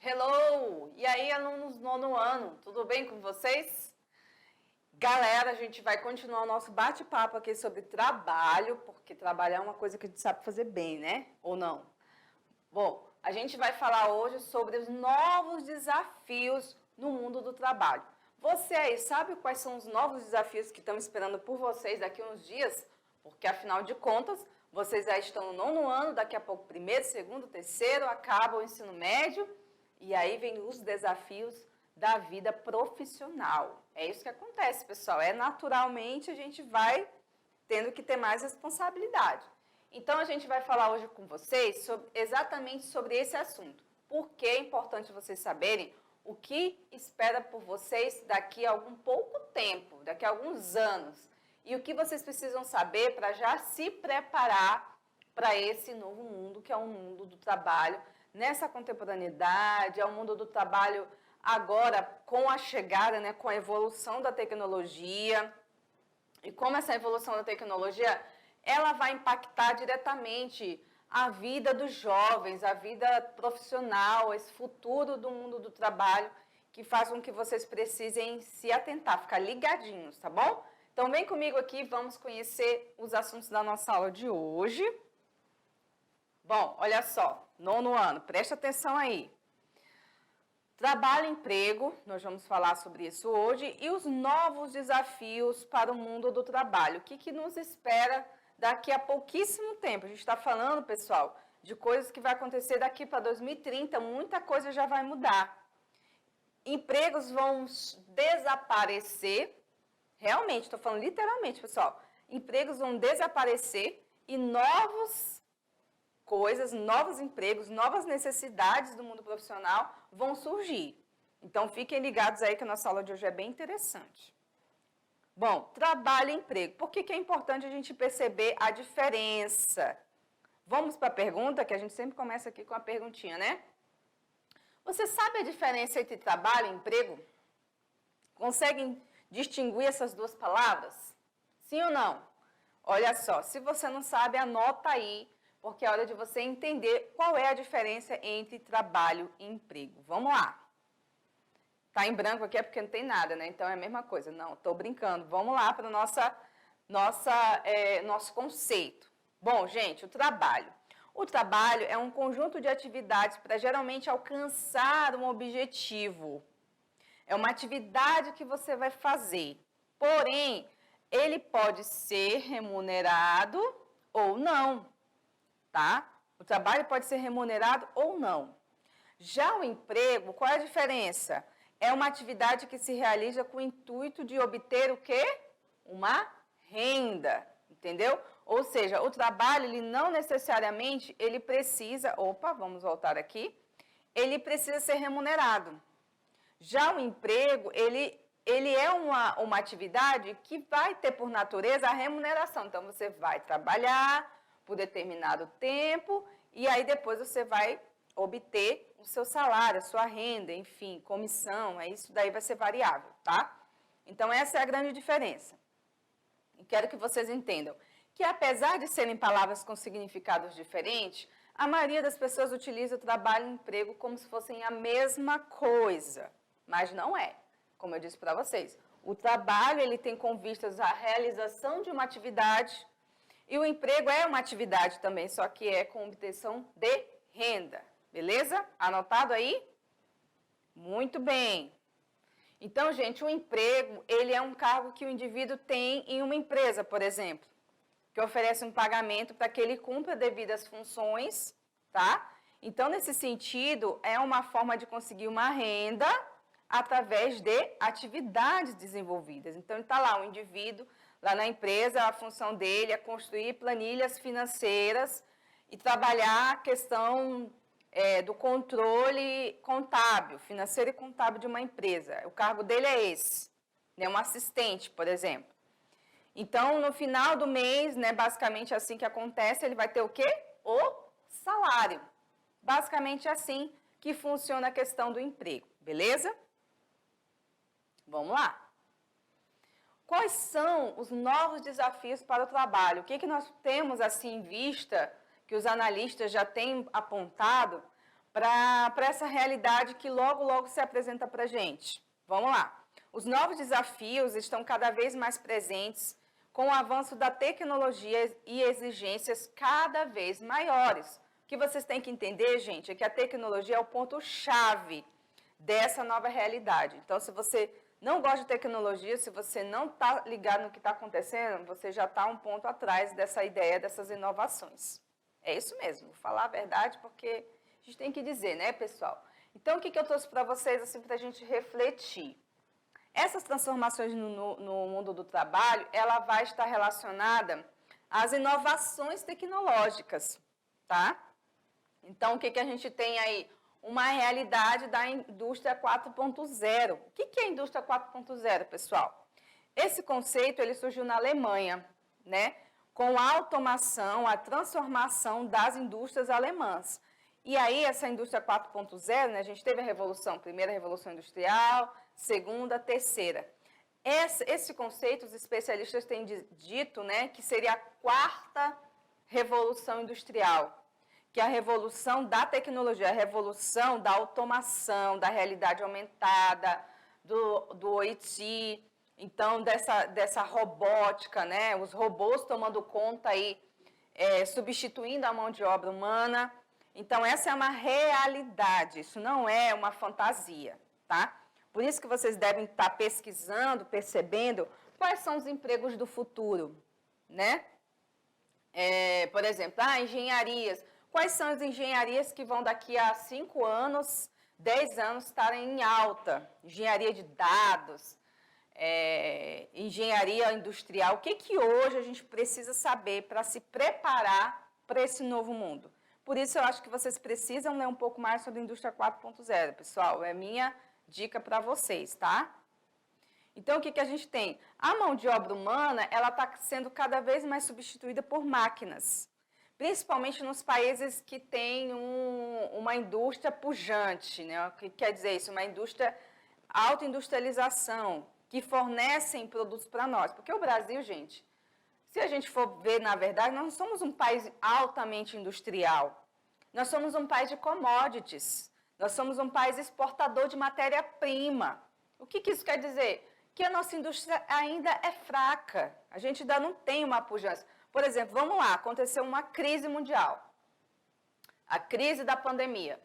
Hello! E aí, alunos do nono ano, tudo bem com vocês? Galera, a gente vai continuar o nosso bate-papo aqui sobre trabalho, porque trabalhar é uma coisa que a gente sabe fazer bem, né? Ou não? Bom, a gente vai falar hoje sobre os novos desafios no mundo do trabalho. Você aí sabe quais são os novos desafios que estão esperando por vocês daqui a uns dias? Porque, afinal de contas, vocês já estão no nono ano, daqui a pouco primeiro, segundo, terceiro, acaba o ensino médio. E aí vem os desafios da vida profissional. É isso que acontece, pessoal. Naturalmente a gente vai tendo que ter mais responsabilidade. Então a gente vai falar hoje com vocês exatamente sobre esse assunto. Por que é importante vocês saberem o que espera por vocês daqui a algum pouco tempo, daqui a alguns anos. E o que vocês precisam saber para já se preparar para esse novo mundo, que é o mundo do trabalho, nessa contemporaneidade, ao mundo do trabalho agora com a chegada, né, com a evolução da tecnologia. E como essa evolução da tecnologia, ela vai impactar diretamente a vida dos jovens, a vida profissional, esse futuro do mundo do trabalho, que faz com que vocês precisem se atentar, ficar ligadinhos, tá bom? Então vem comigo aqui, vamos conhecer os assuntos da nossa aula de hoje. Bom, olha só, nono ano, preste atenção aí. Trabalho e emprego, nós vamos falar sobre isso hoje, e os novos desafios para o mundo do trabalho. O que nos espera daqui a pouquíssimo tempo? A gente está falando, pessoal, de coisas que vai acontecer daqui para 2030, muita coisa já vai mudar. Empregos vão desaparecer, realmente, estou falando literalmente, pessoal. Empregos vão desaparecer e novos empregos, novas necessidades do mundo profissional vão surgir. Então, fiquem ligados aí que a nossa aula de hoje é bem interessante. Bom, trabalho e emprego. Por que é importante a gente perceber a diferença? Vamos para a pergunta, que a gente sempre começa aqui com a perguntinha, né? Você sabe a diferença entre trabalho e emprego? Conseguem distinguir essas duas palavras? Sim ou não? Olha só, se você não sabe, anota aí, porque é hora de você entender qual é a diferença entre trabalho e emprego. Vamos lá. Tá em branco aqui é porque não tem nada, né? Então é a mesma coisa. Não, estou brincando. Vamos lá para o nosso conceito. Bom, gente, o trabalho. O trabalho é um conjunto de atividades para geralmente alcançar um objetivo. É uma atividade que você vai fazer. Porém, ele pode ser remunerado ou não. Tá? O trabalho pode ser remunerado ou não. Já o emprego, qual é a diferença? É uma atividade que se realiza com o intuito de obter o quê? Uma renda, entendeu? Ou seja, o trabalho, ele não necessariamente, ele precisa, vamos voltar aqui, ele precisa ser remunerado. Já o emprego, ele é uma atividade que vai ter por natureza a remuneração. Então, você vai trabalhar por determinado tempo, e aí depois você vai obter o seu salário, a sua renda, enfim, comissão, isso daí vai ser variável, tá? Então, essa é a grande diferença. E quero que vocês entendam que, apesar de serem palavras com significados diferentes, a maioria das pessoas utiliza o trabalho e o emprego como se fossem a mesma coisa, mas não é, como eu disse para vocês. O trabalho, ele tem com vistas a realização de uma atividade. E o emprego é uma atividade também, só que é com obtenção de renda. Beleza? Anotado aí? Muito bem. Então, gente, o emprego, ele é um cargo que o indivíduo tem em uma empresa, por exemplo, que oferece um pagamento para que ele cumpra devidas funções, tá? Então, nesse sentido, é uma forma de conseguir uma renda através de atividades desenvolvidas. Então, está lá o indivíduo, lá na empresa, a função dele é construir planilhas financeiras e trabalhar a questão do controle contábil, financeiro e contábil de uma empresa. O cargo dele é esse, né, um assistente, por exemplo. Então, no final do mês, né, basicamente assim que acontece, ele vai ter o quê? O salário. Basicamente assim que funciona a questão do emprego, beleza? Vamos lá. Quais são os novos desafios para o trabalho? O que nós temos assim em vista, que os analistas já têm apontado, para essa realidade que logo, logo se apresenta para a gente. Vamos lá. Os novos desafios estão cada vez mais presentes com o avanço da tecnologia e exigências cada vez maiores. O que vocês têm que entender, gente, é que a tecnologia é o ponto-chave dessa nova realidade. Então, se você não gosta de tecnologia, se você não está ligado no que está acontecendo, você já está um ponto atrás dessa ideia, dessas inovações. É isso mesmo, vou falar a verdade porque a gente tem que dizer, né, pessoal? Então, o que eu trouxe para vocês, assim, para a gente refletir? Essas transformações no mundo do trabalho, ela vai estar relacionada às inovações tecnológicas, tá? Então, o que a gente tem aí? Uma realidade da indústria 4.0. O que é a indústria 4.0, pessoal? Esse conceito, ele surgiu na Alemanha, né? Com a automação, a transformação das indústrias alemãs. E aí, essa indústria 4.0, né, a gente teve a revolução, primeira revolução industrial, segunda, terceira. Esse conceito, os especialistas têm dito, né, que seria a quarta revolução industrial, que é a revolução da tecnologia, a revolução da automação, da realidade aumentada, do OIT, então dessa robótica, né, os robôs tomando conta aí, substituindo a mão de obra humana. Então, essa é uma realidade, isso não é uma fantasia, tá? Por isso que vocês devem estar pesquisando, percebendo quais são os empregos do futuro, né? Por exemplo, engenharias. Quais são as engenharias que vão daqui a 5 anos, 10 anos estarem em alta? Engenharia de dados, engenharia industrial. O que hoje a gente precisa saber para se preparar para esse novo mundo? Por isso, eu acho que vocês precisam ler um pouco mais sobre a indústria 4.0, pessoal. É minha dica para vocês, tá? Então, o que a gente tem? A mão de obra humana, ela está sendo cada vez mais substituída por máquinas, principalmente nos países que têm uma indústria pujante, né? O que quer dizer isso? Uma indústria, autoindustrialização, que fornecem produtos para nós. Porque o Brasil, gente, se a gente for ver, na verdade, nós não somos um país altamente industrial. Nós somos um país de commodities. Nós somos um país exportador de matéria-prima. O que isso quer dizer? Que a nossa indústria ainda é fraca. A gente ainda não tem uma pujança. Por exemplo, vamos lá, aconteceu uma crise mundial. A crise da pandemia.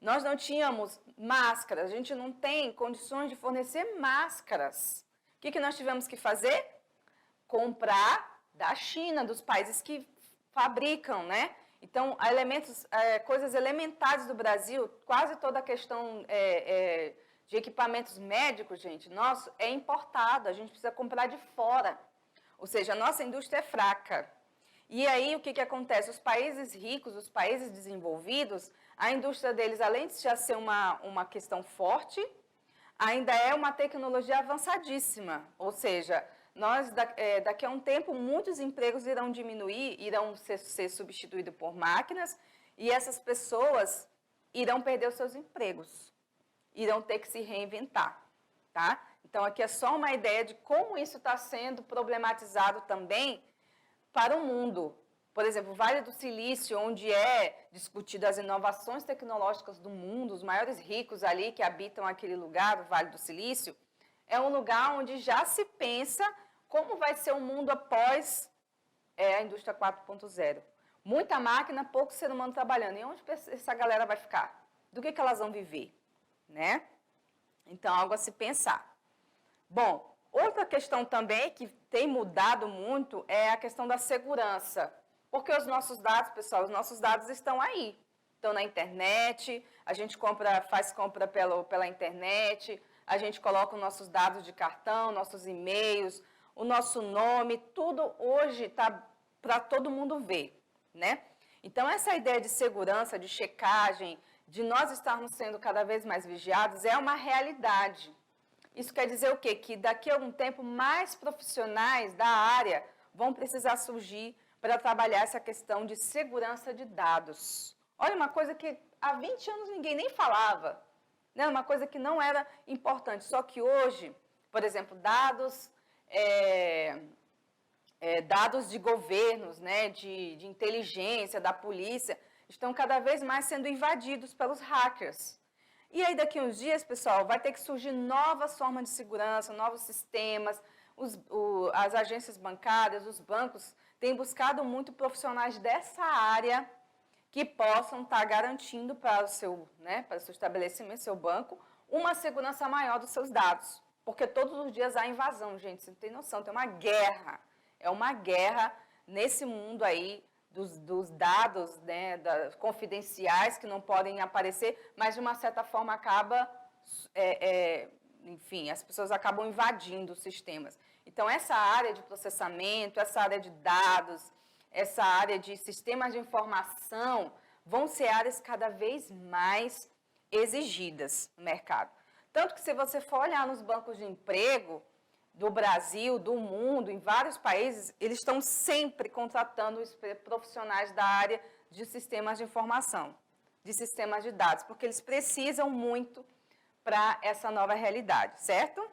Nós não tínhamos máscaras, a gente não tem condições de fornecer máscaras. O que nós tivemos que fazer? Comprar da China, dos países que fabricam, né? Então, coisas elementares do Brasil, quase toda a questão de equipamentos médicos, gente, nosso, é importado, a gente precisa comprar de fora. Ou seja, a nossa indústria é fraca. E aí, o que acontece? Os países ricos, os países desenvolvidos, a indústria deles, além de já ser uma questão forte, ainda é uma tecnologia avançadíssima. Ou seja, daqui a um tempo, muitos empregos irão diminuir, irão ser substituídos por máquinas, e essas pessoas irão perder os seus empregos, irão ter que se reinventar, tá? Então, aqui é só uma ideia de como isso está sendo problematizado também para o mundo. Por exemplo, o Vale do Silício, onde é discutido as inovações tecnológicas do mundo, os maiores ricos ali que habitam aquele lugar, o Vale do Silício, é um lugar onde já se pensa como vai ser o mundo após a indústria 4.0. Muita máquina, pouco ser humano trabalhando. E onde essa galera vai ficar? Do que elas vão viver? Né? Então, algo a se pensar. Bom, outra questão também que tem mudado muito é a questão da segurança. Porque os nossos dados, pessoal, os nossos dados estão aí. Estão na internet, a gente faz compra pela internet, a gente coloca os nossos dados de cartão, nossos e-mails, o nosso nome, tudo hoje está para todo mundo ver, né? Então, essa ideia de segurança, de checagem, de nós estarmos sendo cada vez mais vigiados, é uma realidade. Isso quer dizer o quê? Que daqui a algum tempo, mais profissionais da área vão precisar surgir para trabalhar essa questão de segurança de dados. Olha, uma coisa que há 20 anos ninguém nem falava, né? Uma coisa que não era importante. Só que hoje, por exemplo, dados de governos, né? de inteligência, da polícia, estão cada vez mais sendo invadidos pelos hackers. E aí, daqui a uns dias, pessoal, vai ter que surgir novas formas de segurança, novos sistemas. As agências bancárias, os bancos, têm buscado muito profissionais dessa área que possam estar garantindo para o seu estabelecimento, seu banco, uma segurança maior dos seus dados. Porque todos os dias há invasão, gente, você não tem noção, tem uma guerra. É uma guerra nesse mundo aí dos dados, né, confidenciais que não podem aparecer, mas de uma certa forma acaba, enfim, as pessoas acabam invadindo os sistemas. Então, essa área de processamento, essa área de dados, essa área de sistemas de informação vão ser áreas cada vez mais exigidas no mercado. Tanto que se você for olhar nos bancos de emprego do Brasil, do mundo, em vários países, eles estão sempre contratando profissionais da área de sistemas de informação, de sistemas de dados, porque eles precisam muito para essa nova realidade, certo?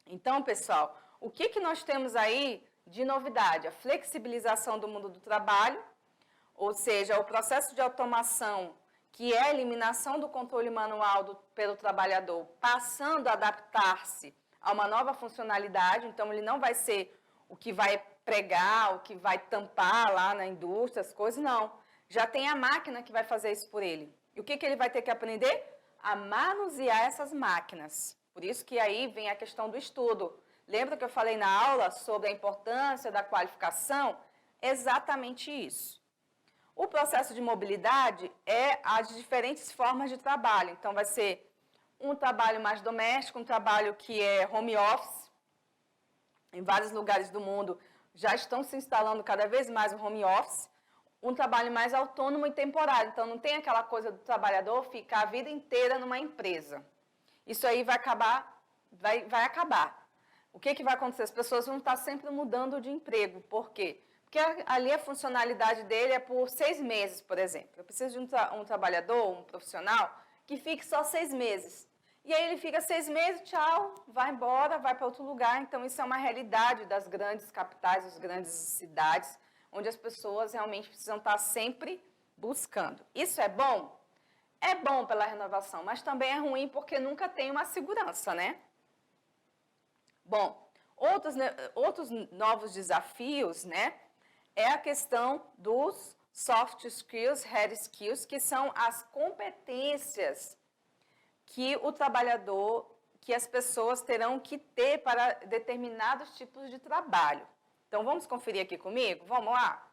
Então, pessoal, o que nós temos aí de novidade? A flexibilização do mundo do trabalho, ou seja, o processo de automação, que é a eliminação do controle manual pelo trabalhador, passando a adaptar-se a uma nova funcionalidade. Então, ele não vai ser o que vai pregar, o que vai tampar lá na indústria, as coisas, não. Já tem a máquina que vai fazer isso por ele. E o que ele vai ter que aprender? A manusear essas máquinas. Por isso que aí vem a questão do estudo. Lembra que eu falei na aula sobre a importância da qualificação? Exatamente isso. O processo de mobilidade é as diferentes formas de trabalho. Então, vai ser um trabalho mais doméstico, um trabalho que é home office. Em vários lugares do mundo já estão se instalando cada vez mais o home office. Um trabalho mais autônomo e temporário. Então, não tem aquela coisa do trabalhador ficar a vida inteira numa empresa. Isso aí vai acabar, vai acabar. O que vai acontecer? As pessoas vão estar sempre mudando de emprego. Por quê? Porque ali a funcionalidade dele é por 6 meses, por exemplo. Eu preciso de um trabalhador, um profissional, que fique só 6 meses. E aí ele fica 6 meses, tchau, vai embora, vai para outro lugar. Então, isso é uma realidade das grandes capitais, das grandes cidades, onde as pessoas realmente precisam estar sempre buscando. Isso é bom? É bom pela renovação, mas também é ruim porque nunca tem uma segurança, né? Bom, outros novos desafios, né? É a questão dos soft skills, hard skills, que são as competências que o trabalhador, que as pessoas terão que ter para determinados tipos de trabalho. Então, vamos conferir aqui comigo? Vamos lá?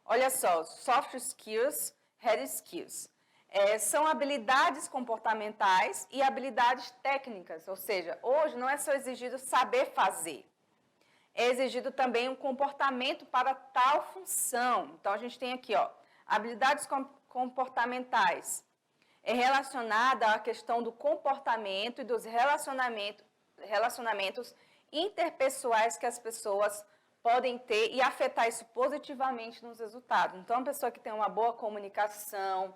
Olha só, soft skills, hard skills. São habilidades comportamentais e habilidades técnicas, ou seja, hoje não é só exigido saber fazer, é exigido também um comportamento para tal função. Então, a gente tem aqui, ó, habilidades comportamentais. É relacionada à questão do comportamento e dos relacionamentos interpessoais que as pessoas podem ter e afetar isso positivamente nos resultados. Então, uma pessoa que tem uma boa comunicação,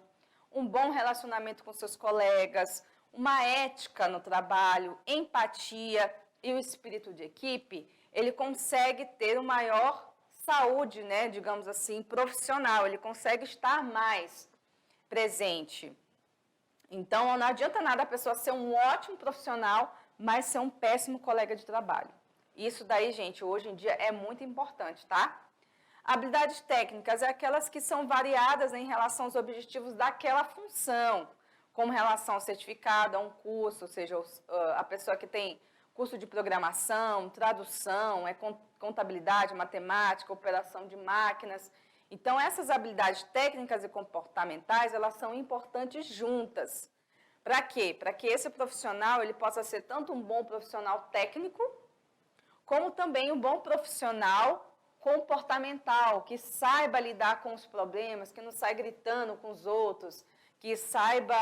um bom relacionamento com seus colegas, uma ética no trabalho, empatia e o espírito de equipe, ele consegue ter uma maior saúde, né, digamos assim, profissional, ele consegue estar mais presente. Então, não adianta nada a pessoa ser um ótimo profissional, mas ser um péssimo colega de trabalho. Isso daí, gente, hoje em dia é muito importante, tá? Habilidades técnicas é aquelas que são variadas em relação aos objetivos daquela função, como relação ao certificado, a um curso, ou seja, a pessoa que tem curso de programação, tradução, contabilidade, matemática, operação de máquinas. Então, essas habilidades técnicas e comportamentais, elas são importantes juntas. Para quê? Para que esse profissional ele possa ser tanto um bom profissional técnico, como também um bom profissional comportamental, que saiba lidar com os problemas, que não sai gritando com os outros, que saiba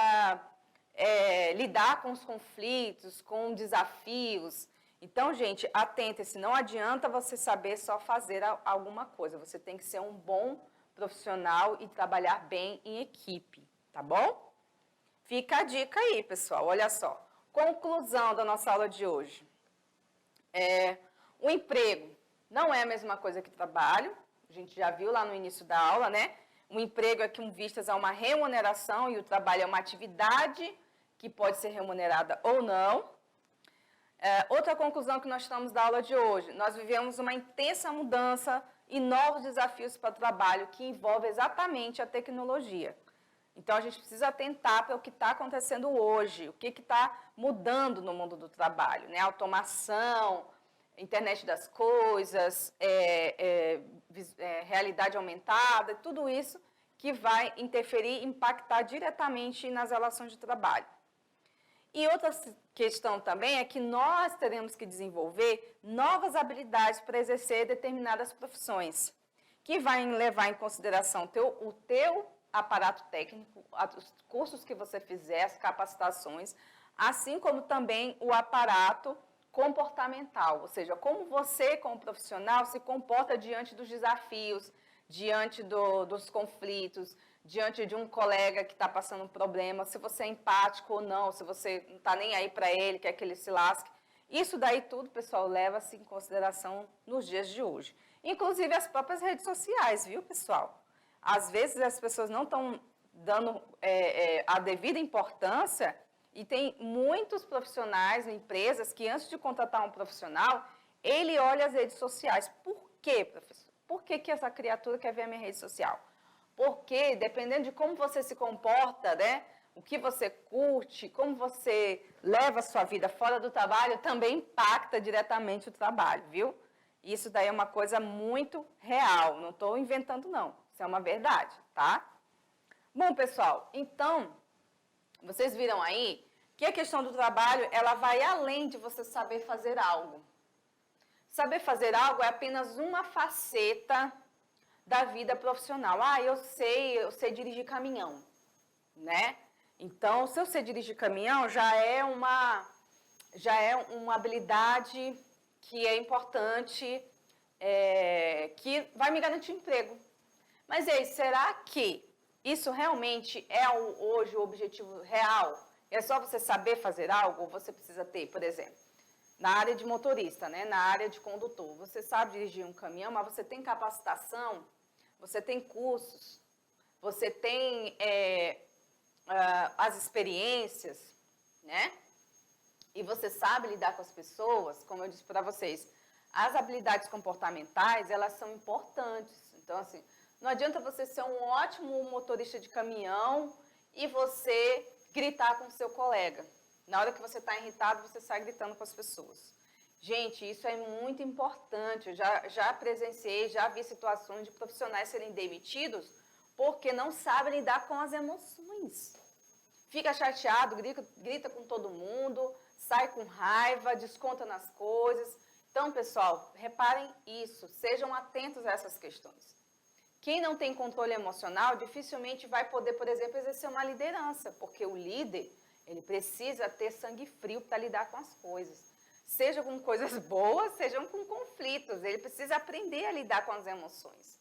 lidar com os conflitos, com desafios. Então, gente, atente-se, não adianta você saber só fazer alguma coisa, você tem que ser um bom profissional e trabalhar bem em equipe, tá bom? Fica a dica aí, pessoal, olha só. Conclusão da nossa aula de hoje. O emprego não é a mesma coisa que trabalho, a gente já viu lá no início da aula, né? O emprego é com vistas a uma remuneração e o trabalho é uma atividade que pode ser remunerada ou não. Outra conclusão que nós tiramos da aula de hoje, nós vivemos uma intensa mudança e novos desafios para o trabalho que envolve exatamente a tecnologia. Então, a gente precisa atentar para o que está acontecendo hoje, o que está mudando no mundo do trabalho, né? Automação, internet das coisas, realidade aumentada, tudo isso que vai interferir, impactar diretamente nas relações de trabalho. E outra questão também é que nós teremos que desenvolver novas habilidades para exercer determinadas profissões, que vai levar em consideração o teu aparato técnico, os cursos que você fizer, as capacitações, assim como também o aparato comportamental, ou seja, como você, como profissional, se comporta diante dos desafios, diante dos conflitos, diante de um colega que está passando um problema, se você é empático ou não, se você não está nem aí para ele, quer que ele se lasque. Isso daí tudo, pessoal, leva-se em consideração nos dias de hoje. Inclusive as próprias redes sociais, viu, pessoal? Às vezes as pessoas não estão dando a devida importância e tem muitos profissionais, empresas, que antes de contratar um profissional, ele olha as redes sociais. Por quê, professor? Por que essa criatura quer ver a minha rede social? Porque, dependendo de como você se comporta, né, o que você curte, como você leva a sua vida fora do trabalho, também impacta diretamente o trabalho, viu? Isso daí é uma coisa muito real, não estou inventando não, isso é uma verdade, tá? Bom, pessoal, então, vocês viram aí que a questão do trabalho, ela vai além de você saber fazer algo. Saber fazer algo é apenas uma faceta da vida profissional. Eu sei dirigir caminhão, né? Então, se eu sei dirigir caminhão, já é uma habilidade que é importante, que vai me garantir emprego. Mas e aí, será que isso realmente é hoje o objetivo real? É só você saber fazer algo ou você precisa ter, por exemplo, na área de motorista, né? Na área de condutor. Você sabe dirigir um caminhão, mas você tem capacitação, você tem cursos, você tem as experiências, né? E você sabe lidar com as pessoas, como eu disse para vocês. As habilidades comportamentais, elas são importantes. Então, assim, não adianta você ser um ótimo motorista de caminhão e você gritar com o seu colega. Na hora que você está irritado, você sai gritando com as pessoas. Gente, isso é muito importante. Eu já presenciei, já vi situações de profissionais serem demitidos porque não sabem lidar com as emoções. Fica chateado, grita com todo mundo, sai com raiva, desconta nas coisas. Então, pessoal, reparem isso, sejam atentos a essas questões. Quem não tem controle emocional dificilmente vai poder, por exemplo, exercer uma liderança, porque o líder, ele precisa ter sangue frio para lidar com as coisas. Seja com coisas boas, sejam com conflitos. Ele precisa aprender a lidar com as emoções.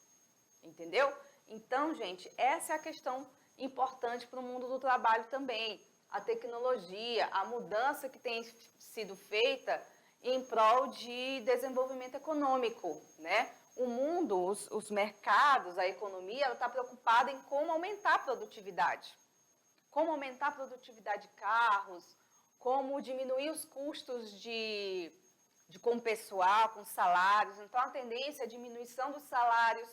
Entendeu? Então, gente, essa é a questão importante para o mundo do trabalho também. A tecnologia, a mudança que tem sido feita em prol de desenvolvimento econômico, né? O mundo, os mercados, a economia, ela está preocupada em como aumentar a produtividade. Como aumentar a produtividade de carros, como diminuir os custos com o pessoal, com salários. Então, a tendência é a diminuição dos salários,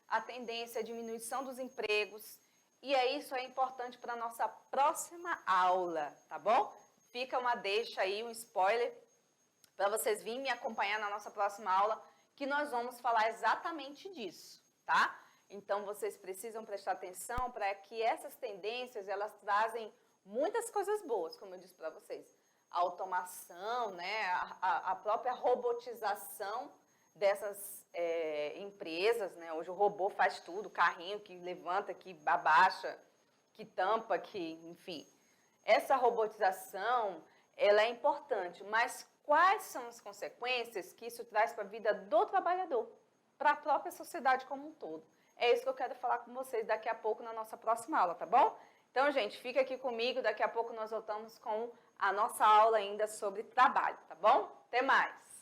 a tendência é a diminuição dos empregos. E isso é importante para a nossa próxima aula, tá bom? Fica uma deixa aí, um spoiler, para vocês virem me acompanhar na nossa próxima aula, que nós vamos falar exatamente disso, tá? Então, vocês precisam prestar atenção para que essas tendências, elas trazem muitas coisas boas, como eu disse para vocês. A automação, né? A própria robotização dessas empresas, né? Hoje o robô faz tudo, carrinho que levanta, que abaixa, que tampa, que, enfim. Essa robotização, ela é importante, mas quais são as consequências que isso traz para a vida do trabalhador, para a própria sociedade como um todo? É isso que eu quero falar com vocês daqui a pouco na nossa próxima aula, tá bom? Então, gente, fica aqui comigo, daqui a pouco nós voltamos com a nossa aula ainda sobre trabalho, tá bom? Até mais!